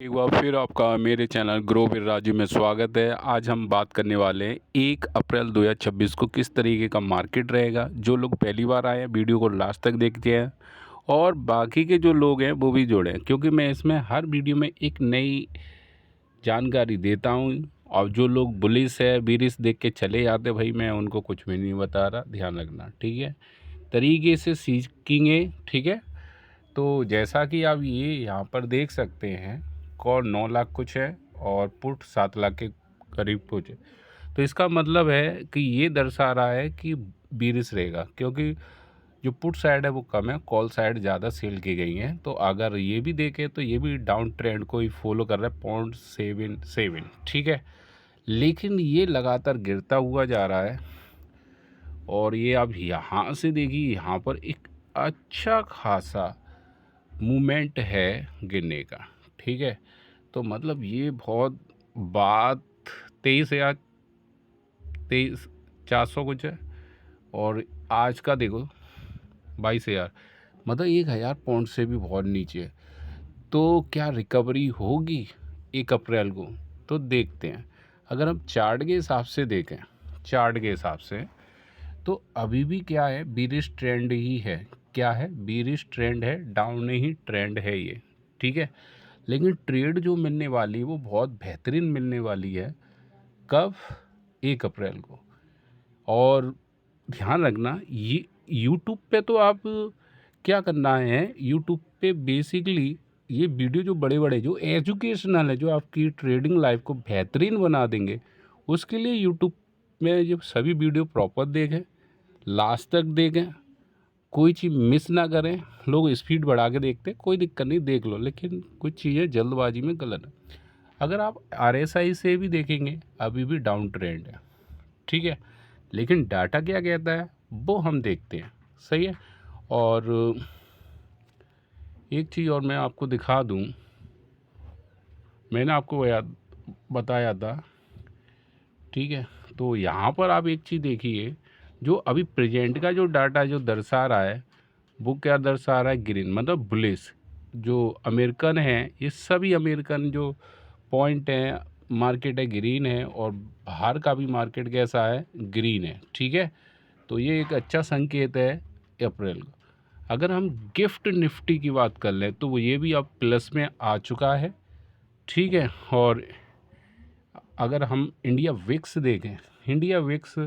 एक बार फिर आपका मेरे चैनल ग्रो विद राजू में स्वागत है। आज हम बात करने वाले हैं 1 अप्रैल 2026 को किस तरीके का मार्केट रहेगा। जो लोग पहली बार आए हैं वीडियो को लास्ट तक देखते हैं और बाकी के जो लोग हैं वो भी जोड़ें, क्योंकि मैं इसमें हर वीडियो में एक नई जानकारी देता हूँ। और जो लोग बुलिश है बीरिश देख के चले जाते भाई, मैं उनको कुछ भी नहीं बता रहा, ध्यान रखना, ठीक है। तरीके से सीखेंगे, ठीक है। तो जैसा कि आप ये यहाँ पर देख सकते हैं, कॉल 9 लाख कुछ है और पुट 7 लाख के करीब कुछ है। तो इसका मतलब है कि ये दर्शा रहा है कि बीरिश रहेगा, क्योंकि जो पुट साइड है वो कम है, कॉल साइड ज़्यादा सेल की गई है। तो अगर ये भी देखें तो ये भी डाउन ट्रेंड को ही फॉलो कर रहा है 0.77, ठीक है। लेकिन ये लगातार गिरता हुआ जा रहा है और ये आप यहाँ से देखिए, यहाँ पर एक अच्छा खासा मूवमेंट है गिरने का, ठीक है। तो मतलब ये बहुत बात 23,400 कुछ है और आज का देखो 22,000, मतलब 1,000 पॉइंट से भी बहुत नीचे है। तो क्या रिकवरी होगी 1 अप्रैल को? तो देखते हैं। अगर हम चार्ट के हिसाब से देखें, चार्ट के हिसाब से तो अभी भी क्या है, बीरिश ट्रेंड ही है। क्या है? बीरिश ट्रेंड है, डाउन ही ट्रेंड है ये, ठीक है। लेकिन ट्रेड जो मिलने वाली है वो बहुत बेहतरीन मिलने वाली है। कब? 1 अप्रैल को। और ध्यान रखना, ये यूट्यूब पे तो आप क्या करना है, यूट्यूब पे बेसिकली ये वीडियो जो बड़े बड़े जो एजुकेशनल है, जो आपकी ट्रेडिंग लाइफ को बेहतरीन बना देंगे, उसके लिए यूट्यूब में ये सभी वीडियो प्रॉपर देखें, लास्ट तक देखें, कोई चीज़ मिस ना करें। लोग स्पीड बढ़ा के देखते हैं, कोई दिक्कत नहीं, देख लो, लेकिन कुछ चीज़ें जल्दबाजी में गलत है। अगर आप RSI से भी देखेंगे अभी भी डाउन ट्रेंड है, ठीक है। लेकिन डाटा क्या कहता है वो हम देखते हैं, सही है। और एक चीज़ और मैं आपको दिखा दूं, मैंने आपको याद बताया था, ठीक है। तो यहाँ पर आप एक चीज़ देखिए, जो अभी प्रेजेंट का जो डाटा जो दर्शा रहा है वो क्या दर्शा रहा है, ग्रीन, मतलब बुलिश। जो अमेरिकन है, ये सभी अमेरिकन जो पॉइंट हैं, मार्केट है ग्रीन है, और बाहर का भी मार्केट कैसा है, ग्रीन है, ठीक है। तो ये एक अच्छा संकेत है अप्रैल का। अगर हम गिफ्ट निफ्टी की बात कर लें तो वो ये भी अब प्लस में आ चुका है, ठीक है। और अगर हम इंडिया विक्स देखें, इंडिया विक्स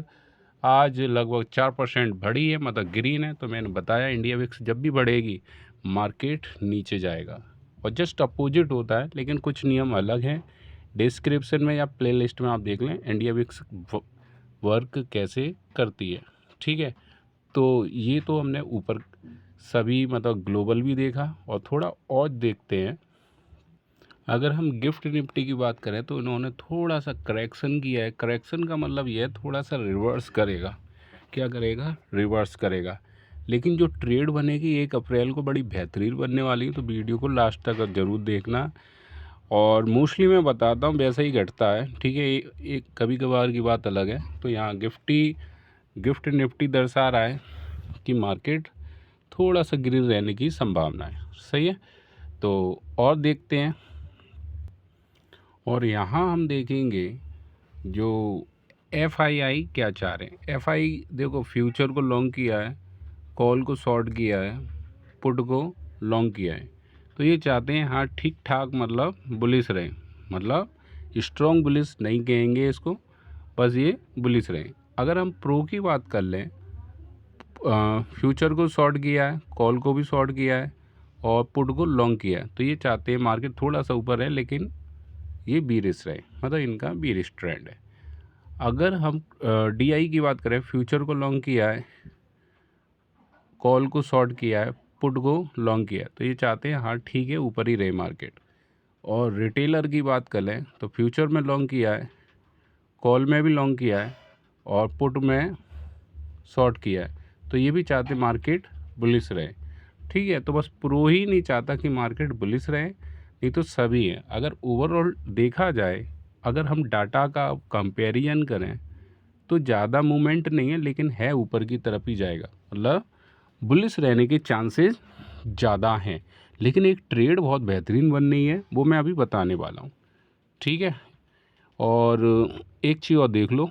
आज लगभग 4% बढ़ी है, मतलब ग्रीन है। तो मैंने बताया इंडिया विक्स जब भी बढ़ेगी मार्केट नीचे जाएगा, और जस्ट अपोजिट होता है, लेकिन कुछ नियम अलग हैं। डिस्क्रिप्शन में या प्लेलिस्ट में आप देख लें इंडिया विक्स वर्क कैसे करती है, ठीक है। तो ये तो हमने ऊपर सभी मतलब ग्लोबल भी देखा, और थोड़ा और देखते हैं। अगर हम गिफ्ट निफ्टी की बात करें तो इन्होंने थोड़ा सा करेक्शन किया है। करेक्शन का मतलब ये है थोड़ा सा रिवर्स करेगा। क्या करेगा? रिवर्स करेगा। लेकिन जो ट्रेड बनेगी 1 अप्रैल को बड़ी बेहतरीन बनने वाली है, तो वीडियो को लास्ट तक ज़रूर देखना। और मोस्टली मैं बताता हूँ वैसा ही घटता है, ठीक है। एक कभी कभार की बात अलग है। तो यहाँ गिफ्ट निफ्टी दर्शा रहा है कि मार्केट थोड़ा सा गिर रहने की संभावना है, सही है। तो और देखते हैं। और यहाँ हम देखेंगे जो FII क्या चाह रहे हैं। FI देखो, फ्यूचर को लॉन्ग किया है, कॉल को शॉर्ट किया है, पुट को लॉन्ग किया है। तो ये चाहते हैं हाँ ठीक ठाक, मतलब बुलिश रहे, मतलब स्ट्रॉन्ग बुलिश नहीं कहेंगे इसको, बस ये बुलिश रहे। अगर हम प्रो की बात कर लें, फ्यूचर को शॉर्ट किया है, कॉल को भी शॉर्ट किया है, और पुट को लॉन्ग किया है। तो ये चाहते हैं मार्केट थोड़ा सा ऊपर है, लेकिन ये बीरिश रहे, मतलब इनका बीरिश ट्रेंड है। अगर हम DI की बात करें, फ्यूचर को लॉन्ग किया है, कॉल को शॉर्ट किया है, पुट को लॉन्ग किया है, तो ये चाहते हैं हाँ ठीक है ऊपर ही रहे मार्केट। और रिटेलर की बात करें तो फ्यूचर में लॉन्ग किया है, कॉल में भी लॉन्ग किया है, और पुट में शॉर्ट किया है, तो ये भी चाहते मार्केट बुलिश रहे, ठीक है। तो बस प्रो ही नहीं चाहता कि मार्केट बुलिश रहे, नहीं तो सभी है। अगर ओवरऑल देखा जाए, अगर हम डाटा का कंपेरिजन करें तो ज़्यादा मूवमेंट नहीं है, लेकिन है ऊपर की तरफ ही जाएगा, मतलब बुलिश रहने के चांसेस ज़्यादा हैं। लेकिन एक ट्रेड बहुत बेहतरीन बन रही है, वो मैं अभी बताने वाला हूँ, ठीक है। और एक चीज़ और देख लो,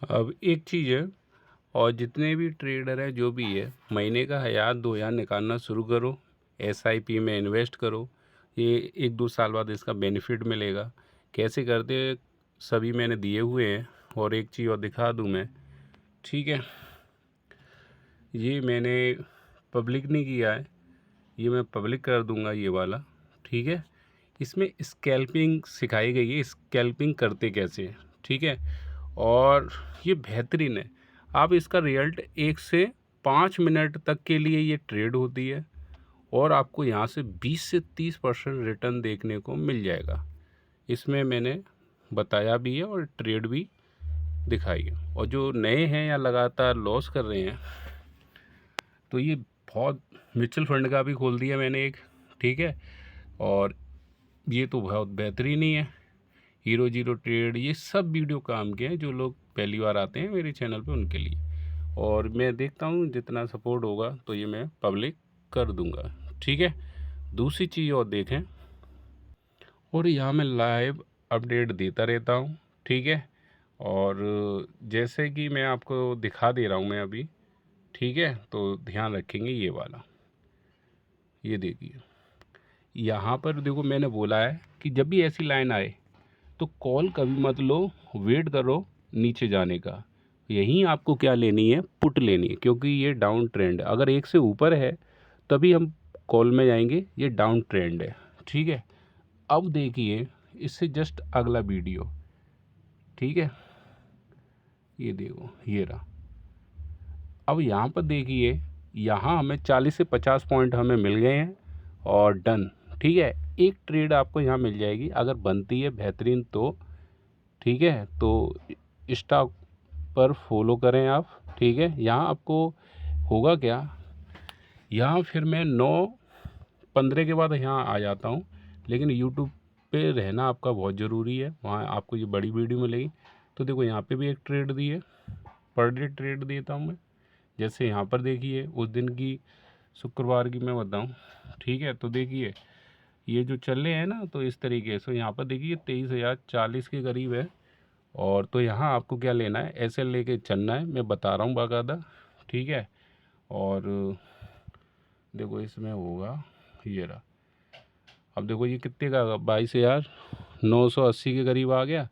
अब एक चीज़ है, और जितने भी ट्रेडर हैं जो भी है, महीने का 1000-2000 निकालना शुरू करो, एसआईपी में इन्वेस्ट करो, ये 1-2 साल बाद इसका बेनिफिट मिलेगा। कैसे करते हैं सभी मैंने दिए हुए हैं, और एक चीज़ और दिखा दूँ मैं, ठीक है। ये मैंने पब्लिक नहीं किया है, ये मैं पब्लिक कर दूंगा ये वाला, ठीक है। इसमें स्कैल्पिंग सिखाई गई है, स्कैल्पिंग करते कैसे हैं, ठीक है। और ये बेहतरीन है, आप इसका रिजल्ट 1 से 5 मिनट तक के लिए ये ट्रेड होती है, और आपको यहाँ से 20 से 30% रिटर्न देखने को मिल जाएगा। इसमें मैंने बताया भी है और ट्रेड भी दिखाई है। और जो नए हैं या लगातार लॉस कर रहे हैं, तो ये बहुत, म्यूचुअल फंड का भी खोल दिया मैंने एक, ठीक है। और ये तो बहुत बेहतरीन ही है, हीरो जीरो ट्रेड, ये सब वीडियो काम के हैं जो लोग पहली बार आते हैं मेरे चैनल पे उनके लिए। और मैं देखता हूँ जितना सपोर्ट होगा तो ये मैं पब्लिक कर दूंगा, ठीक है। दूसरी चीज़ और देखें, और यहाँ मैं लाइव अपडेट देता रहता हूँ, ठीक है। और जैसे कि मैं आपको दिखा दे रहा हूँ मैं अभी, ठीक है, तो ध्यान रखेंगे ये वाला, ये देखिए यहाँ पर देखो, मैंने बोला है कि जब भी ऐसी लाइन आए तो कॉल कभी मत लो, वेट करो नीचे जाने का। यहीं आपको क्या लेनी है, पुट लेनी है, क्योंकि ये डाउन ट्रेंड है। अगर एक से ऊपर है तभी हम कॉल में जाएंगे, ये डाउन ट्रेंड है, ठीक है। अब देखिए इससे जस्ट अगला वीडियो, ठीक है, ये देखो ये रहा। अब यहाँ पर देखिए, यहाँ हमें 40 से 50 पॉइंट हमें मिल गए हैं, और डन, ठीक है। एक ट्रेड आपको यहाँ मिल जाएगी अगर बनती है बेहतरीन तो, ठीक है। तो स्टॉक पर फॉलो करें आप, ठीक है। यहाँ आपको होगा क्या, यहाँ फिर मैं 9:15 के बाद यहाँ आ जाता हूँ, लेकिन यूट्यूब पे रहना आपका बहुत ज़रूरी है, वहाँ आपको ये बड़ी वीडियो मिलेगी। तो देखो यहाँ पे भी एक ट्रेड दी है, पर डे ट्रेड देता हूँ मैं। जैसे यहाँ पर देखिए उस दिन की, शुक्रवार की मैं बताऊँ, ठीक है। तो देखिए ये जो चल रहे हैं ना, तो इस तरीके से यहाँ पर देखिए 23,040 के करीब है। और तो यहाँ आपको क्या लेना है, ऐसे लेके चलना है, मैं बता रहा हूँ बाकायदा, ठीक है। और देखो इसमें होगा, ये रहा। अब देखो ये कितने का, 22,980 के करीब आ गया।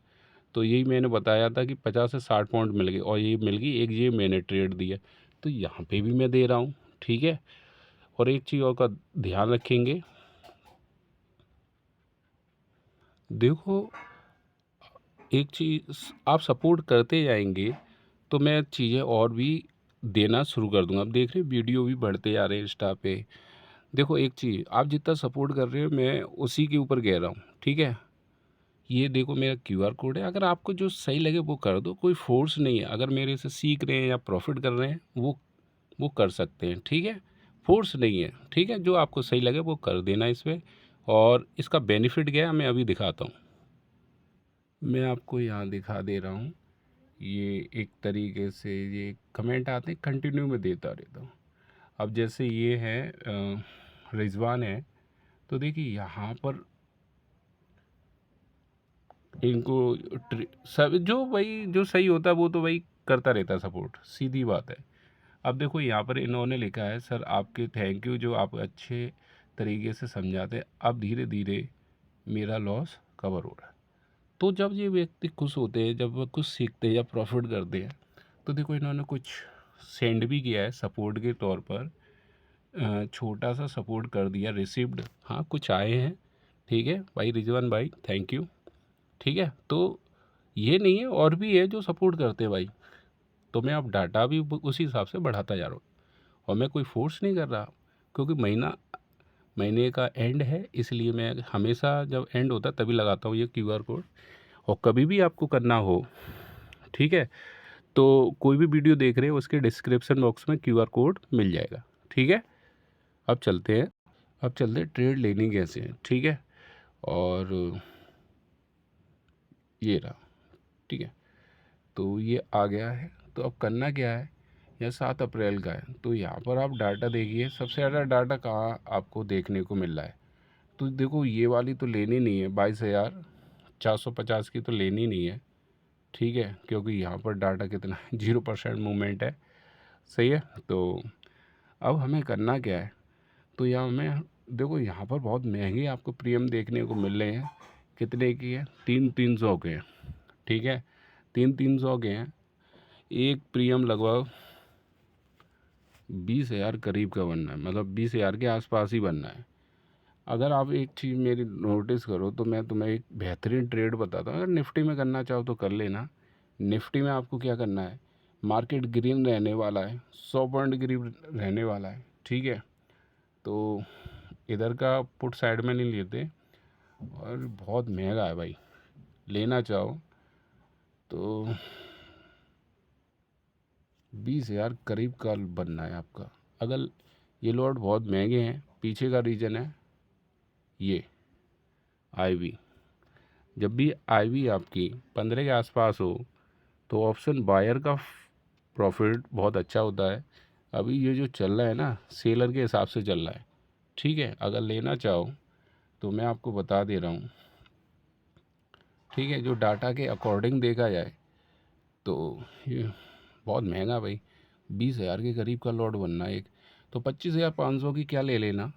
तो यही मैंने बताया था कि 50 से 60 पॉइंट मिल गए, और ये मिल गई एक, ये मैंने ट्रेड दिया। तो यहाँ पे भी मैं दे रहा हूँ, ठीक है। और एक चीज़ और का ध्यान रखेंगे, देखो एक चीज़, आप सपोर्ट करते जाएंगे तो मैं चीज़ें और भी देना शुरू कर दूंगा। अब देख रहे हैं वीडियो भी बढ़ते जा रहे हैं इंस्टा पे। देखो एक चीज़, आप जितना सपोर्ट कर रहे हो मैं उसी के ऊपर कह रहा हूँ, ठीक है। ये देखो मेरा क्यूआर कोड है, अगर आपको जो सही लगे वो कर दो, कोई फोर्स नहीं है। अगर मेरे से सीख रहे हैं या प्रॉफिट कर रहे हैं वो कर सकते हैं, ठीक है। फोर्स नहीं है, ठीक है। जो आपको सही लगे वो कर देना इस पर। और इसका बेनिफिट क्या है मैं अभी दिखाता हूँ, मैं आपको यहाँ दिखा दे रहा हूँ। ये एक तरीके से ये कमेंट आते हैं, कंटिन्यू में देता रहता हूँ। अब जैसे ये है रिजवान है, तो देखिए यहाँ पर इनको सब जो भाई जो सही होता है वो तो भाई करता रहता है सपोर्ट, सीधी बात है। अब देखो यहाँ पर इन्होंने लिखा है, सर आपके थैंक यू, जो आप अच्छे तरीके से समझाते हैं, अब धीरे धीरे मेरा लॉस कवर हो रहा है। तो जब ये व्यक्ति खुश होते हैं, जब वो कुछ सीखते हैं या प्रॉफिट करते हैं, तो देखो इन्होंने कुछ सेंड भी किया है सपोर्ट के तौर पर, छोटा सा सपोर्ट कर दिया, रिसिप्ड, हाँ कुछ आए हैं, ठीक है भाई रिजवान भाई, थैंक यू, ठीक है। तो ये नहीं है, और भी है जो सपोर्ट करते हैं भाई। तो मैं अब डाटा भी उसी हिसाब से बढ़ाता जा रहा हूँ, और मैं कोई फोर्स नहीं कर रहा, क्योंकि महीने का एंड है, इसलिए मैं हमेशा जब एंड होता है तभी लगाता हूँ ये क्यूआर कोड। और कभी भी आपको करना हो, ठीक है, तो कोई भी वीडियो देख रहे हो उसके डिस्क्रिप्शन बॉक्स में क्यूआर कोड मिल जाएगा, ठीक है। अब चलते हैं, ट्रेड लेनी कैसे है, ठीक है। और ये रहा, ठीक है। तो ये आ गया है, तो अब करना क्या है, या 7 अप्रैल का है। तो यहाँ पर आप डाटा देखिए, सबसे ज़्यादा डाटा कहाँ आपको देखने को मिल रहा है। तो देखो ये वाली तो लेनी नहीं है, 22,450 की तो लेनी नहीं है, ठीक है, क्योंकि यहाँ पर डाटा कितना 0% मूवमेंट है, सही है। तो अब हमें करना क्या है, तो यहाँ हमें देखो यहाँ पर बहुत महंगे आपको प्रीमियम देखने को मिल रहे हैं। कितने की है, 300 के हैं, ठीक है, 300 के हैं। एक प्रीमियम लगभग 20,000 करीब का बनना है, मतलब 20,000 के आसपास ही बनना है। अगर आप एक चीज़ मेरी नोटिस करो तो मैं तुम्हें एक बेहतरीन ट्रेड बताता हूँ। अगर निफ्टी में करना चाहो तो कर लेना। निफ्टी में आपको क्या करना है, मार्केट ग्रीन रहने वाला है, 100 पॉइंट ग्रीन रहने वाला है, ठीक है। तो इधर का पुट साइड में नहीं लेते, और बहुत महंगा है भाई, लेना चाहो तो 20,000 करीब का बनना है आपका। अगर ये लॉट बहुत महंगे हैं, पीछे का रीज़न है ये आईवी। जब भी आईवी आपकी 15 के आसपास हो तो ऑप्शन बायर का प्रॉफिट बहुत अच्छा होता है। अभी ये जो चल रहा है ना, सेलर के हिसाब से चल रहा है, ठीक है। अगर लेना चाहो तो मैं आपको बता दे रहा हूँ, ठीक है। जो डाटा के अकॉर्डिंग देखा जाए तो ये बहुत महंगा भाई, 20,000 के करीब का लॉट बनना है एक। तो 25,500 की क्या ले लेना,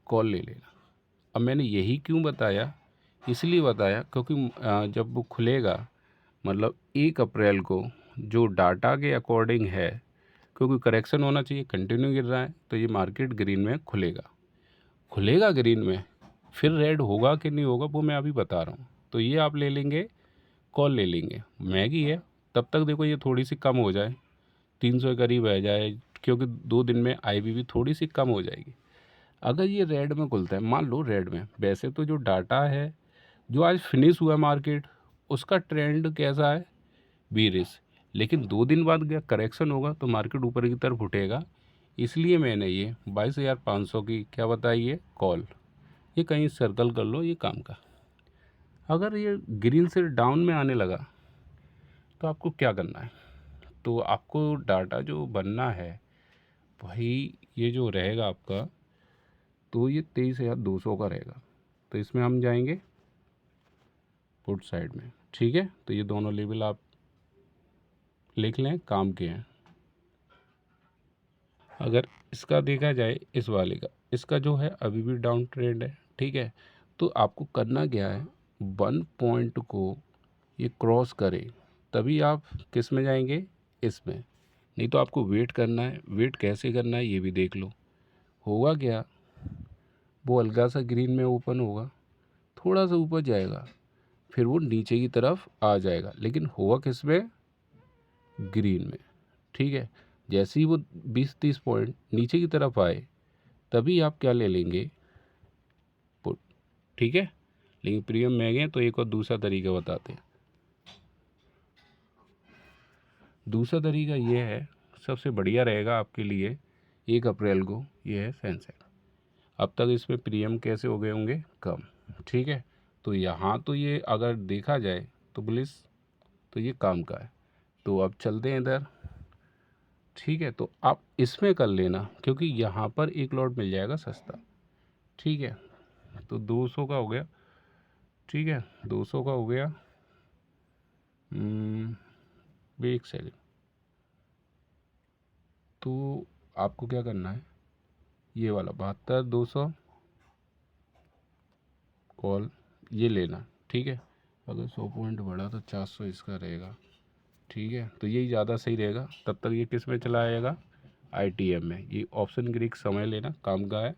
कॉल ले लेना। अब मैंने यही क्यों बताया, इसलिए बताया क्योंकि जब वो खुलेगा, मतलब 1 अप्रैल को, जो डाटा के अकॉर्डिंग है, क्योंकि करेक्शन होना चाहिए, कंटिन्यू गिर रहा है, तो ये मार्केट ग्रीन में खुलेगा ग्रीन में। फिर रेड होगा कि नहीं होगा वो मैं अभी बता रहा हूँ। तो ये आप ले लेंगे, कॉल ले लेंगे, मैगी है। तब तक देखो ये थोड़ी सी कम हो जाए, 300 के करीब आ जाए, क्योंकि 2 दिन में आईवी भी थोड़ी सी कम हो जाएगी। अगर ये रेड में खुलता है, मान लो रेड में, वैसे तो जो डाटा है जो आज फिनिश हुआ मार्केट, उसका ट्रेंड कैसा है, बीरिश। लेकिन 2 दिन बाद क्या करेक्शन होगा तो मार्केट ऊपर की तरफ उठेगा। इसलिए मैंने ये 22,500 की क्या बताई है, कॉल। ये कहीं सर्कल कर लो, ये काम का। अगर ये ग्रीन से डाउन में आने लगा तो आपको क्या करना है, तो आपको डाटा जो बनना है भाई, ये जो रहेगा आपका, तो ये 23,200 का रहेगा। तो इसमें हम जाएंगे पुट साइड में, ठीक है। तो ये दोनों लेवल आप लिख लें, काम के हैं। अगर इसका देखा जाए, इस वाले का, इसका जो है अभी भी डाउन ट्रेंड है, ठीक है। तो आपको करना क्या है, 1 पॉइंट को ये क्रॉस करे तभी आप किस में जाएंगे, इसमें। नहीं तो आपको वेट करना है। वेट कैसे करना है ये भी देख लो। होगा क्या, वो हल्का सा ग्रीन में ओपन होगा, थोड़ा सा ऊपर जाएगा, फिर वो नीचे की तरफ आ जाएगा, लेकिन होगा किस में, ग्रीन में, ठीक है। जैसे ही वो 20-30 पॉइंट नीचे की तरफ आए तभी आप क्या ले लेंगे, पुट, ठीक है। लेकिन प्रीमियम महंगे हैं, तो एक और दूसरा तरीका बताते हैं। दूसरा तरीका ये है, सबसे बढ़िया रहेगा आपके लिए 1 अप्रैल को, ये है सेंसेक्स। अब तक इसमें प्रीमियम कैसे हो गए होंगे, कम, ठीक है। तो यहाँ तो ये अगर देखा जाए तो पुलिस, तो ये काम का है। तो अब चलते हैं इधर, ठीक है। तो आप इसमें कर लेना, क्योंकि यहाँ पर एक लॉट मिल जाएगा सस्ता, ठीक है। तो 200 का हो गया, ठीक है, 200 का हो गया। एक सेकेंड। तो आपको क्या करना है, ये वाला 72,200 कॉल ये लेना, ठीक है। अगर 100 पॉइंट बढ़ा तो 400 इसका रहेगा, ठीक है। तो यही ज़्यादा सही रहेगा। तब तक ये किस में चला आएगा, आईटीएम में। ये ऑप्शन ग्रीक समय लेना, काम का है,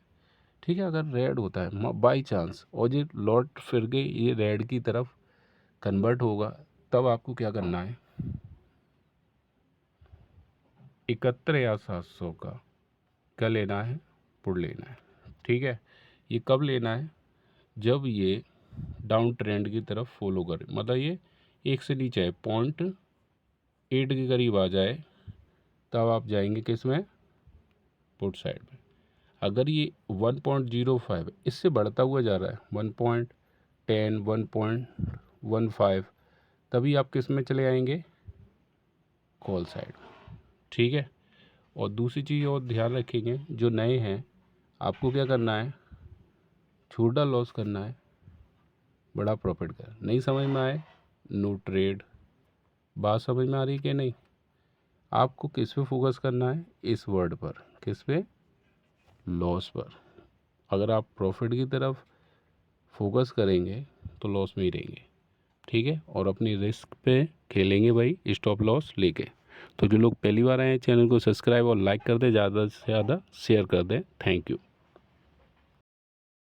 ठीक है। अगर रेड होता है बाई चांस, और ये लॉट फिर के ये रेड की तरफ कन्वर्ट होगा, तब आपको क्या करना है, 71,700 का क्या लेना है, पुट लेना है, ठीक है। ये कब लेना है, जब ये डाउन ट्रेंड की तरफ फॉलो करे, मतलब ये एक से नीचे है, 0.8 के करीब आ जाए, तब आप जाएंगे किस में, पुट साइड में। अगर ये 1.05 इससे बढ़ता हुआ जा रहा है, 1.10, 1.15, तभी आप किस में चले आएंगे, कॉल साइड में, ठीक है। और दूसरी चीज़ और ध्यान रखेंगे, जो नए हैं आपको क्या करना है, छोटा लॉस करना है, बड़ा प्रॉफिट कर। नहीं समझ में आए, नो ट्रेड। बात समझ में आ रही है कि नहीं? आपको किस पे फोकस करना है, इस वर्ड पर, किस पे, लॉस पर। अगर आप प्रॉफिट की तरफ फोकस करेंगे तो लॉस में ही रहेंगे, ठीक है। और अपनी रिस्क पे खेलेंगे भाई, स्टॉप लॉस लेके। तो जो लोग पहली बार आए हैं, चैनल को सब्सक्राइब और लाइक कर दें, ज़्यादा से ज़्यादा शेयर कर दें। Thank you.